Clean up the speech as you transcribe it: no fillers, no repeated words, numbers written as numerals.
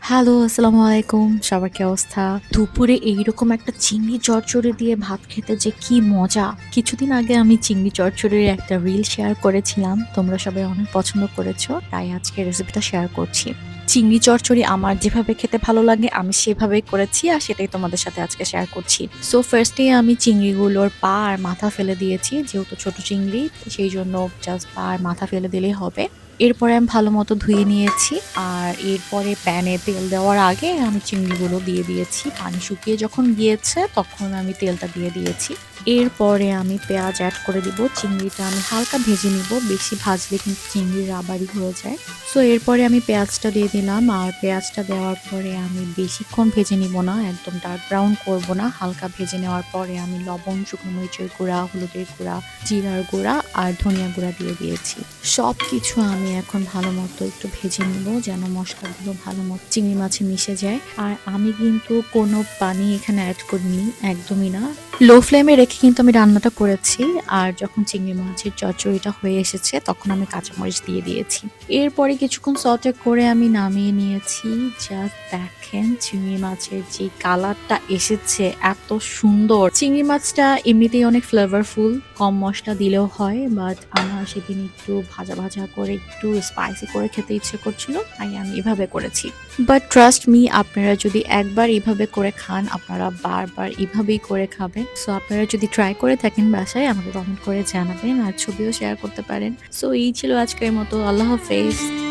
Hello, আসসালামু আলাইকুম। সবার কি অবস্থা? দুপুরে এইরকম একটা চিংড়ি চচ্চড়ি দিয়ে ভাত খেতে যে কি মজা! কিছুদিন আগে আমি চিংড়ি চচ্চড়ির একটা রিল শেয়ার করেছিলাম। তোমরা সবাই অনেক পছন্দ করেছো। তাই আজকে রেসিপিটা শেয়ার করছি। চিংড়ি চচ্চড়ি আমার যেভাবে খেতে ভালো লাগে আমি সেভাবেই করেছি আর সেটাই তোমাদের সাথে আজকে শেয়ার করছি। সো ফার্স্ট এ আমি চিংড়িগুলোর পা আর মাথা ফেলে দিয়েছি। যেহেতু ছোট চিংড়ি সেইজন্য জাস্ট পা আর মাথা ফেলে দিলেই হবে। এরপরে আমি ভালোমতো ধুয়ে নিয়েছি। আর এরপরে প্যানে তেল দেওয়ার আগে আমি চিংড়িগুলো দিয়ে দিয়েছি। পানি শুকিয়ে যখন গিয়েছে তখন আমি তেলটা দিয়ে দিয়েছি। এরপরে আমি পেঁয়াজ এড করে দিব। চিংড়িটা আমি হালকা ভেজে নিব। বেশি ভাজলে কিন্তু চিংড়ি রাবারি হয়ে যায়। সো এরপরে আমি পেঁয়াজটা দিয়ে দিলাম। আর পেঁয়াজটা দেওয়ার পরে আমি বেশিক্ষণ ভেজে নিব না। একদম ডার্ক ব্রাউন করব না। হালকা ভেজে নেওয়ার পরে আমি লবণ, শুকনো মরিচের গুঁড়া, হলুদের গুঁড়া, জিরার গুঁড়া আর ধনিয়া গুঁড়া দিয়ে দিয়েছি। সবকিছু আমি এখন ভালো মতো একটু ভেজে নিব যেন মশলাগুলো ভালো মতো চিংড়ি মাছে মিশে যায়। আর আমি কিন্তু কোনো পানি এখানে অ্যাড করিনি, একদমই না। লো ফ্লেমে রেখে কিন্তু আমি রান্নাটা করেছি। আর যখন চিংড়ি মাছের চচ্চড়িটা হয়ে এসেছে তখন আমি কাঁচামরিচ দিয়ে দিয়েছি। এরপরে কিছুক্ষণ সটে করে আমি নামিয়ে নিয়েছি। জাস্ট দেখেন চিংড়ি মাছের যে কালারটা এসেছে এত সুন্দর। চিংড়ি মাছটা এমনিতেই অনেক ফ্লেভারফুল, কম মসলা দিলেও হয়, বাট আমার সেদিন একটু ভাজা ভাজা করে একটু স্পাইসি করে খেতে ইচ্ছে করছিল, তাই আমি এভাবে করেছি। বাট ট্রাস্ট মি, আপনারা যদি একবার এভাবে করে খান আপনারা বারবার এভাবেই করে খাবেন। সো আপনারা যদি ট্রাই করে থাকেন বাসায় আমাকে কমেন্ট করে জানাবেন আর ছবিও শেয়ার করতে পারেন। সো এই ছিল আজকের মতো। আল্লাহ হাফেজ।